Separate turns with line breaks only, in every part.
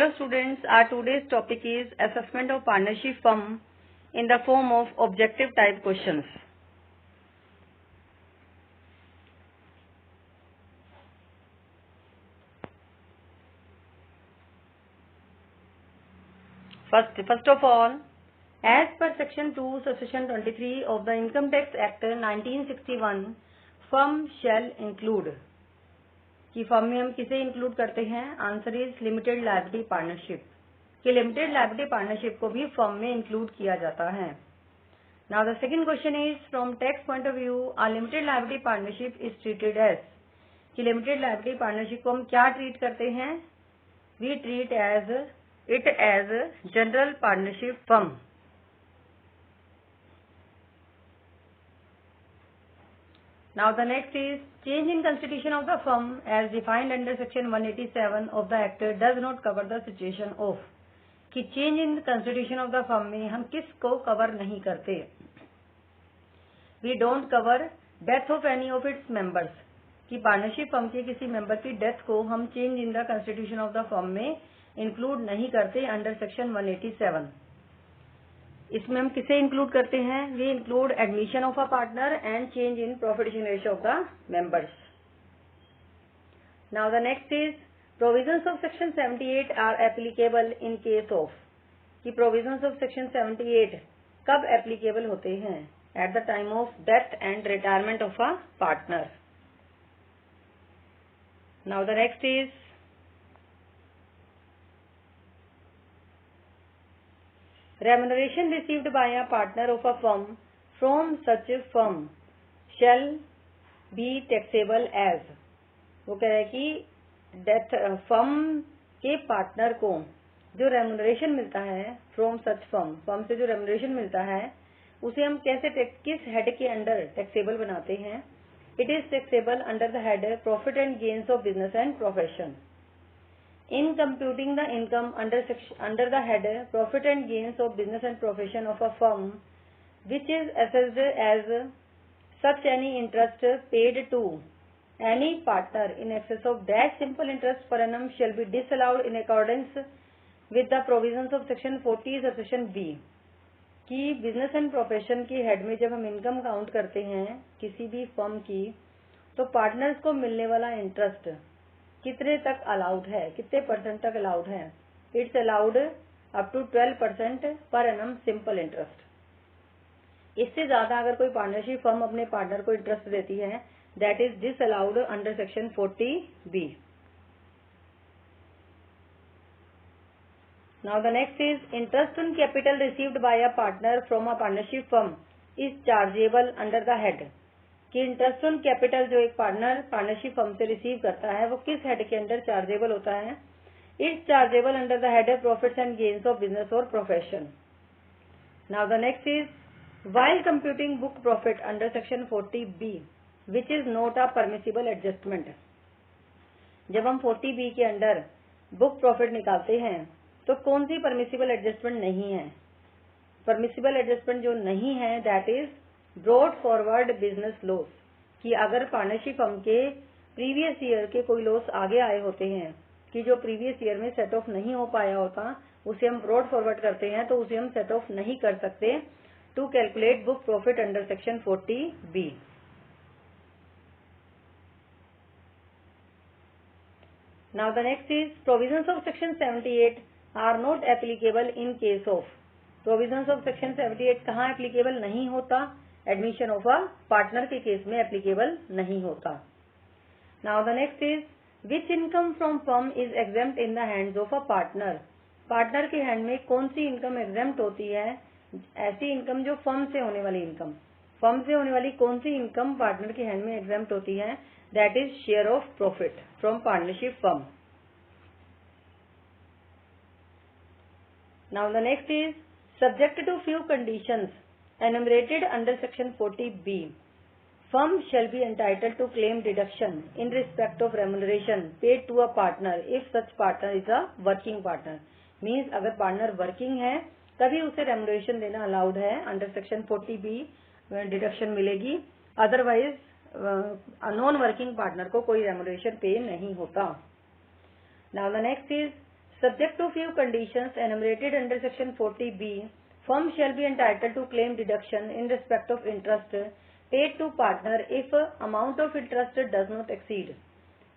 Hello students, our today's topic is assessment of partnership firm in the form of objective type questions. First of all, as per section 2 subsection 23 of the Income Tax Act 1961, firm shall include कि firm में हम किसे include करते हैं? Answer is limited liability partnership कि limited liability partnership को भी firm में इंक्लूड किया जाता है. Now the second question is from tax point of view a limited liability partnership is treated as कि लिमिटेड लायबिलिटी पार्टनरशिप को हम क्या ट्रीट करते हैं? We treat it as general partnership firm. Now the next is change in constitution of the firm as defined under section 187 of the Act does not cover the situation of कि change in constitution of the firm में हम किसको cover नहीं करते? We don't cover death of any of its members कि partnership firm के किसी member की डेथ को हम change in the constitution of the firm में इंक्लूड नहीं करते अंडर सेक्शन 187. इसमें हम किसे इंक्लूड करते हैं? We include admission of a partner and change in profit sharing ratio of the members. Now the next is provisions of section 78 are applicable in case of कि provisions of section 78 कब applicable होते हैं? At the time of death and retirement of a partner. Now the next is remuneration received by a partner of a firm from such a firm shall be taxable as. वो कह रहा है कि death firm के partner को जो remuneration मिलता है फ्रॉम सच फर्म से जो रेमुनरेशन मिलता है उसे हम कैसे किस हेड के अंडर टैक्सेबल बनाते हैं? It is taxable under the head profit and gains of business and profession. In computing the income under the head profit and gains of business and profession of a firm which is assessed as such, any interest paid to any partner in excess of dash simple interest per annum shall be disallowed in accordance with the provisions of section 40 subsection B. कि business and profession की head में जब हम income count करते हैं किसी भी firm की तो पार्टनर्स को मिलने वाला इंटरेस्ट कितने तक अलाउड है, कितने परसेंट तक अलाउड है? It's allowed up to 12% per annum simple interest. इससे ज्यादा अगर कोई पार्टनरशिप फर्म अपने पार्टनर को इंटरेस्ट देती है that is disallowed under section 40B. Now the next is interest on capital received by a partner from a partnership firm is chargeable under the head कि interest on capital जो एक partnership firm से receive करता है वो किस head के under chargeable होता है? It's chargeable under the head profits and gains of business और profession. Now the next is while computing book profit under section 40B which is not a permissible adjustment. जब हम 40B के under book profit निकालते हैं तो कौन सी permissible adjustment नहीं है? परमिसिबल एडजस्टमेंट जो नहीं है that is brought forward business loss कि अगर पार्टनरशिप फर्म के प्रीवियस ईयर के कोई लॉस आगे आए होते हैं कि जो प्रीवियस ईयर में सेट ऑफ नहीं हो पाया होता उसे हम ब्रॉड फॉरवर्ड करते हैं तो उसे हम सेट ऑफ नहीं कर सकते to calculate book profit under section 40B. Now the next is provisions of section 78 are not applicable in case of. Provisions of section 78 कहाँ एप्लीकेबल नहीं होता? एडमिशन ऑफ अ पार्टनर के केस में applicable नहीं होता. Now the next is which income from firm is exempt in the hands of a partner. Partner के hand में कौन सी इनकम एग्जेम्प्ट होती है? ऐसी इनकम जो फर्म से होने वाली इनकम. फर्म से होने वाली कौन सी इनकम पार्टनर के हैंड में एग्जेम्प्ट होती है? That is share of profit from partnership firm. Now the next is subject to few conditions enumerated under section 40B, firm shall be entitled to claim deduction in respect of remuneration paid to a partner if such partner is a working partner. Means अगर partner working है तभी उसे remuneration देना allowed है under section 40B deduction मिलेगी. Otherwise non working partner को कोई remuneration पे नहीं होता. Now the next is Subject to few conditions enumerated under section 40B, firm shall be entitled to claim deduction in respect of interest paid to partner if amount of interest does not exceed.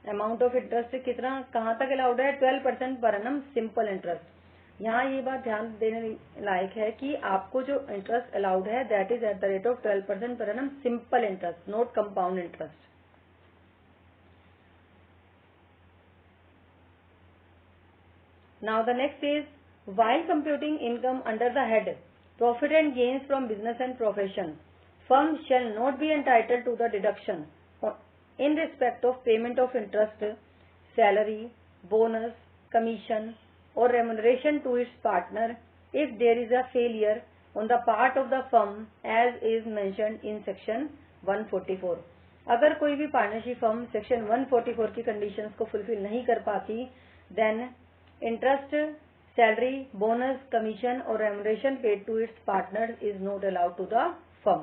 Amount of interest कितना कहाँ तक allowed है? 12% पर annum simple interest. यहाँ ये बात ध्यान देने लायक है कि आपको जो इंटरेस्ट अलाउड है that is at the rate of 12% पर annum simple interest, not compound interest. Now the next is, while computing income under the head profit and gains from business and profession, firm shall not be entitled to the deduction in respect of payment of interest, salary, bonus, commission or remuneration to its partner if there is a failure on the part of the firm as is mentioned in section 144. अगर कोई भी partnership firm section 144 की conditions को fulfil नहीं कर पाती, then interest, salary, bonus, commission or remuneration paid to its partners is not allowed to the firm.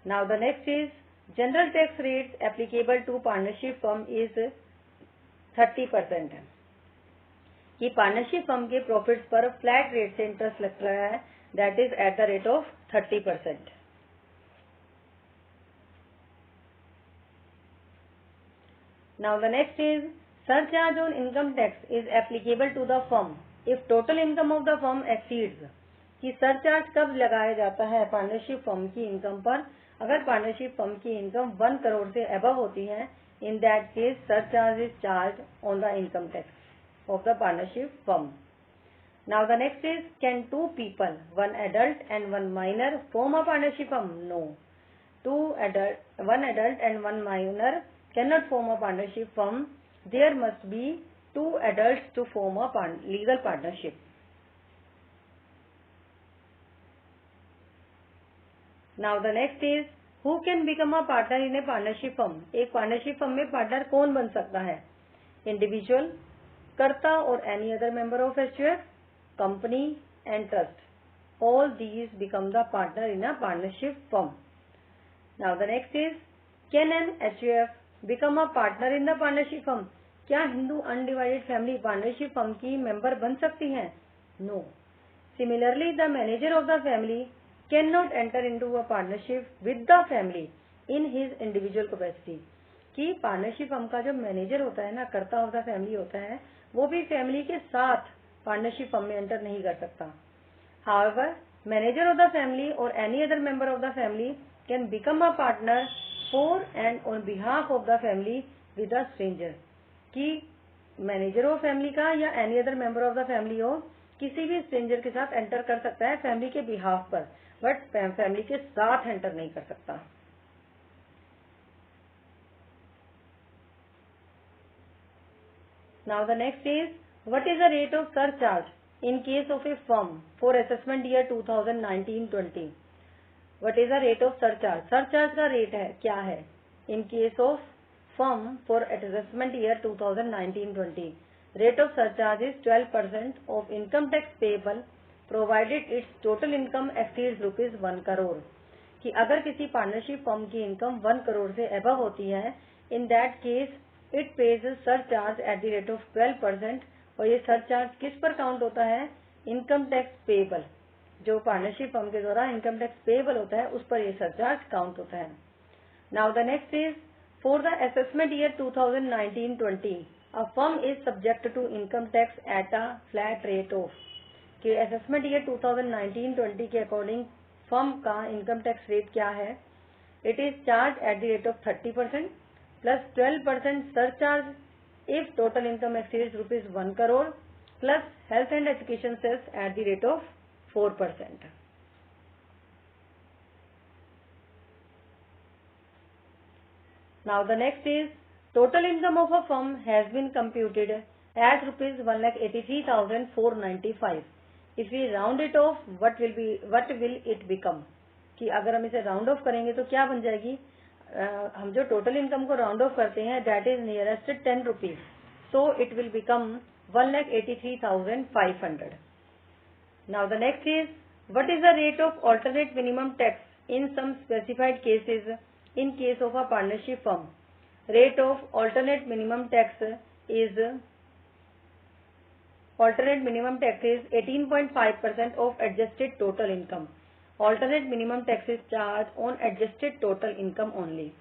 Now the next is, general tax rates applicable to partnership firm is 30%. कि partnership firm के profits पर flat rate से interest लग रहा है, that is at the rate of 30%. Now the next is, surcharge on income tax is applicable to the firm if total income of the firm exceeds. कि surcharge कब लगाया जाता है पार्टनरशिप फर्म की इनकम पर? अगर पार्टनरशिप फर्म की income 1 crore से अबव होती है, in that case surcharge is charge on the income tax of the partnership firm. Now the next is, can 2 people, 1 adult and 1 minor, form a partnership firm? No. 1 adult and 1 minor cannot form a partnership firm. There must be 2 adults to form a legal partnership. Now the next is, who can become a partner in a partnership firm? एक partnership firm में partner कौन बन सकता है? Individual, कर्ता और any other member of HUF, company and trust. All these become the partner in a partnership firm. Now the next is, can an HUF become a partner in the partnership firm? क्या Hindu undivided family partnership firm की member बन सकती है? No. Similarly the manager of the family can not enter into a partnership with the family in his individual capacity. कि partnership firm का जो manager होता है ना, कर्ता ऑफ द फैमिली होता है, वो भी फैमिली के साथ पार्टनरशिप फर्म में एंटर नहीं कर सकता. However manager of the family और any other member of the family can become a partner for and on behalf of the family with a stranger. कि मैनेजर ऑफ फैमिली का या any other member of the family हो, किसी भी stranger के साथ enter कर सकता है फैमिली के बिहाफ पर, बट फैमिली के साथ एंटर नहीं कर सकता. Now the next is, what is the rate of surcharge in case of A firm for assessment year 2019-20. What is the rate of surcharge? Surcharge का रेट है क्या है इन case of firm for assessment year 2019-20. Rate of surcharge is 12% of income tax payable provided its total income exceeds rupees 1 crore. कि अगर किसी partnership firm की income 1 crore से above होती है, in that case it pays surcharge at the rate of 12%. और ये surcharge किस पर काउंट होता है? इनकम टैक्स पेएबल, जो पार्टनरशिप फर्म के द्वारा इनकम टैक्स पेएबल होता है उस पर ये सरचार्ज काउंट होता है. Now the next is, for the assessment year 2019-20, a firm is subject to income tax at a flat rate of. कि assessment year 2019-20 के अकॉर्डिंग फर्म का इनकम टैक्स रेट क्या है? It is charged at the rate of 30% plus 12% surcharge if total income exceeds rupees 1 crore plus health and education cess at the rate of 4%. Now the next is, total income of a firm has been computed as rupees 1,83,495. If we round it off, what will it become? कि अगर हम इसे round of करेंगे तो क्या बन जाएगी? हम जो टोटल इनकम को राउंड ऑफ करते हैं that is nearest 10 rupees, so it will become 1,83,500. Now the next is, what is the rate of alternate minimum tax in some specified cases in case of a partnership firm? Rate of alternate minimum tax is Alternate minimum tax is 18.5% of adjusted total income. Alternate minimum tax is charged on adjusted total income only.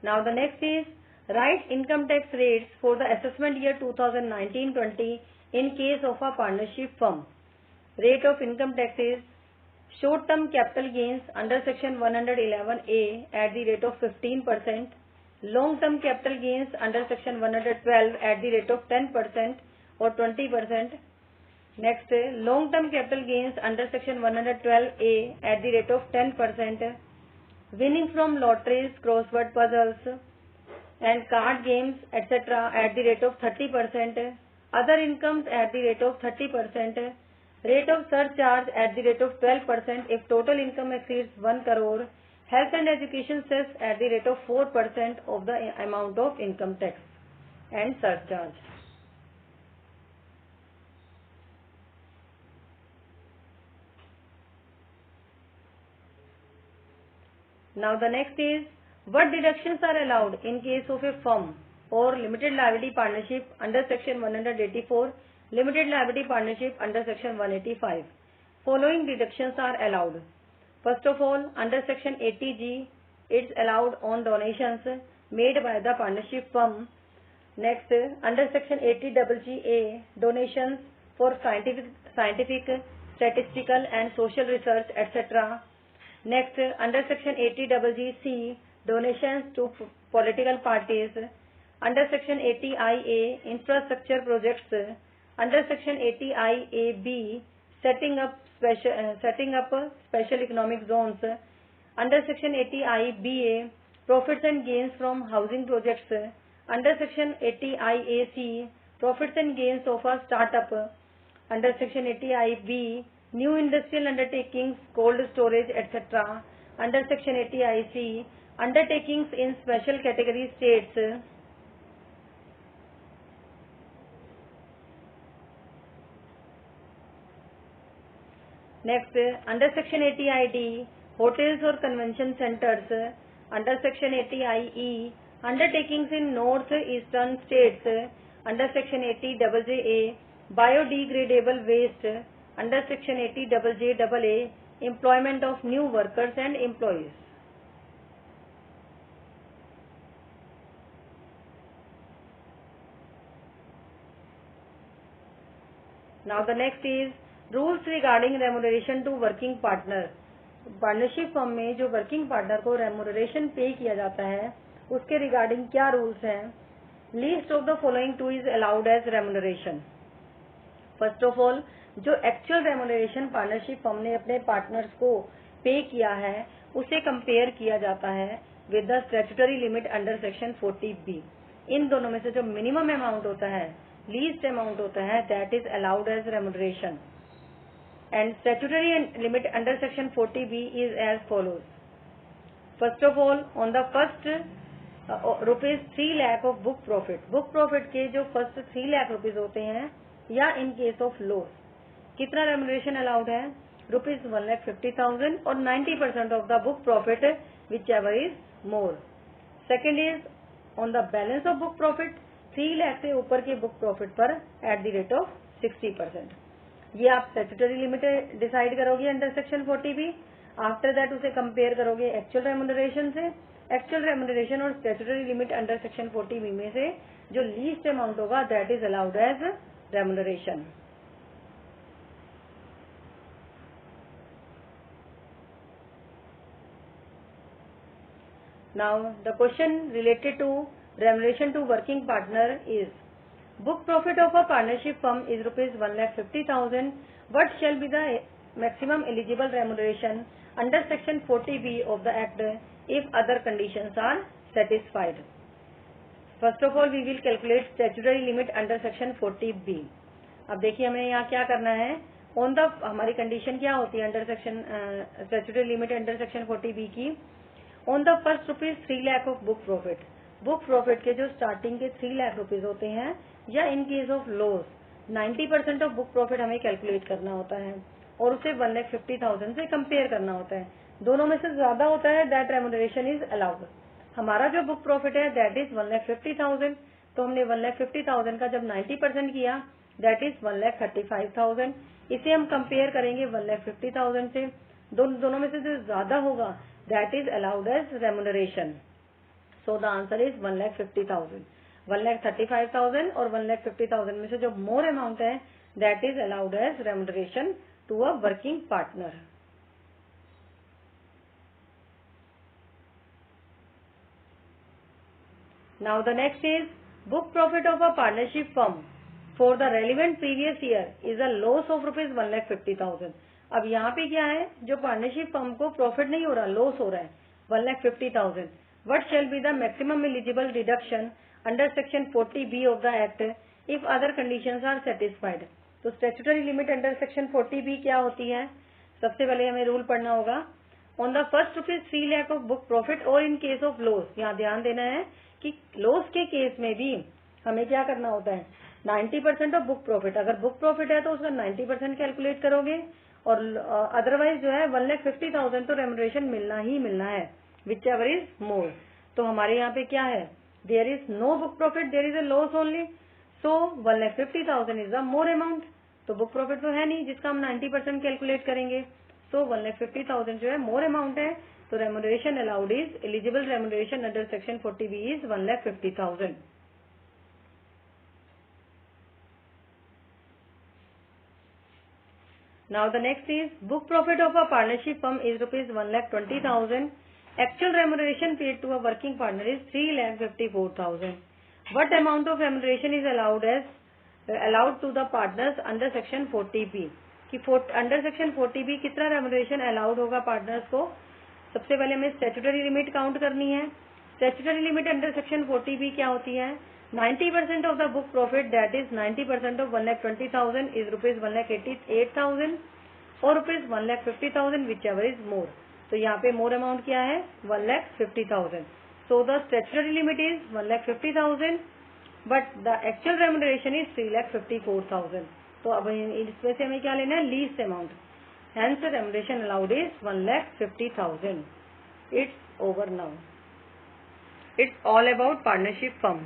Now the next is write income tax rates for the assessment year 2019-20 in case of a partnership firm. Rate of income tax is short-term capital gains under section 111A at the rate of 15%, long-term capital gains under section 112 at the rate of 10% or 20%. Next, long-term capital gains under section 112A at the rate of 10%. Winning from lotteries, crossword puzzles and card games etc. at the rate of 30%. Other incomes at the rate of 30%. Rate of surcharge at the rate of 12% if total income exceeds 1 crore. Health and education cess at the rate of 4% of the amount of income tax and surcharge. Now the next is what deductions are allowed in case of a firm or limited liability partnership under section 184, limited liability partnership under section 185. Following deductions are allowed. First of all, under section 80G, it's allowed on donations made by the partnership firm. Next, under section 80GA, donations for scientific, statistical and social research, etc. Next, under section 80GC, donations to political parties. Under section 80IA, infrastructure projects. Under section 80IAB, setting up special economic zones. Under section 80IBA, profits and gains from housing projects. Under section 80IAC, profits and gains of a startup. Under section 80IB, new industrial undertakings, cold storage, etc. Under section 80IC, undertakings in special category states. Next, under section 80ID, hotels or convention centers. Under section 80IE, undertakings in north-eastern states. Under section 80JA, biodegradable waste. Under section 80JAA, employment of new workers and employees. Now the next is rules regarding remuneration to working partner. Partnership firm में जो working partner को remuneration पे किया जाता है उसके regarding क्या rules हैं. Least of the following two is allowed as remuneration. First of all, जो एक्चुअल रेमुनरेशन पार्टनरशिप फर्म ने अपने पार्टनर्स को पे किया है उसे कंपेयर किया जाता है with the statutory limit under section 40B. इन दोनों में से जो मिनिमम अमाउंट होता है, लीस्ट अमाउंट होता है, that is allowed as remuneration. And statutory limit under section 40B is as follows. First of all, on the first rupees 3 lakh of book profit. Book profit के जो first 3 lakh rupees होते हैं या in case of loss, कितना remuneration allowed है? Rupees 1,50,000 और 90% of the book profit, whichever is more. Second is on the balance of book profit, 3 lakh से ऊपर के book profit पर at the rate of 60%. ये आप स्टैट्यूटरी लिमिट डिसाइड करोगे under section 40B. After that उसे compare करोगे actual remuneration से. एक्चुअल रेमुनरेशन और statutory limit under section 40B में से जो लीस्ट अमाउंट होगा that is allowed as remuneration. Now the question related to remuneration to working partner is book profit of a partnership firm is rupees 1,50,000. What shall be the maximum eligible remuneration under section 40B of the Act if other conditions are satisfied? First of all, we will calculate statutory limit under section 40B. अब देखिए हमें यहाँ क्या करना है. On the हमारी condition क्या होती है under section statutory limit under section 40B की. On the first rupees 3 lakh of book profit. Book profit के जो स्टार्टिंग के 3 लाख रुपीज होते हैं या इन case of loss 90% of book profit हमें कैलकुलेट करना होता है और उसे 1,50,000 से कंपेयर करना होता है. दोनों में से ज्यादा होता है दैट रेम्यूनरेशन इज अलाउड। हमारा जो बुक प्रॉफिट है दैट इज 1,50,000, तो हमने 1,50,000 का जब 90% किया दैट इज 1,35,000। इसे हम कंपेयर करेंगे 1,50,000 से। दोनों में से जो ज्यादा होगा that is allowed as remuneration. So the answer is 1,50,000। 1,35,000 और 1,50,000 में से जो मोर अमाउंट है that is allowed as remuneration to a working partner. Now the next is book profit of a partnership firm for the relevant previous year is a loss of rupees 1,50,000। अब यहाँ पे क्या है, जो partnership firm को profit नहीं हो रहा, लॉस हो रहा है 1,50,000। What shall be the maximum eligible deduction under section 40B of the act if other conditions are satisfied। तो statutory limit under section 40B क्या होती है? सबसे पहले हमें रूल पढ़ना होगा। On the first rupees 3 lakh of book profit और इन केस ऑफ लॉस, यहाँ ध्यान देना है कि लॉस के केस में भी हमें क्या करना होता है, 90% ऑफ बुक प्रॉफिट। अगर बुक प्रॉफिट है तो उसका 90% कैलकुलेट करोगे और अदरवाइज जो है 1,50,000 तो रेम्यूनरेशन मिलना ही मिलना है, विच एवर इज मोर। तो हमारे यहाँ पे क्या है, there is no book profit, there is a loss only, so 1,50,000 is the more amount. तो बुक प्रॉफिट तो है नहीं जिसका हम 90% कैलकुलेट करेंगे, सो 1,50,000 जो है मोर अमाउंट है। तो remuneration allowed is eligible remuneration under section 40B is 1,50,000। Now the next is book profit of a partnership firm is rupees 1,20,000। Actual remuneration paid to a working partner is 3,54,000। What amount of remuneration is allowed to the partners under section 40B कि under section 40B कितना remuneration allowed होगा partners को। सबसे पहले हमें statutory limit count करनी है। Statutory limit under section 40B क्या होती है, 90% of the book profit that is 90% of 1,20,000 is rupees 1,88,000 और rupees 1,50,000 which ever is more. तो यहाँ पे मोर अमाउंट क्या है, 1,50,000। So the statutory limit is 1,50,000 but the actual remuneration is 3,54,000। तो अब इसमें से हमें क्या लेना है, least amount. Hence the remuneration allowed is 1,50,000. It's over now. It's all about partnership firm.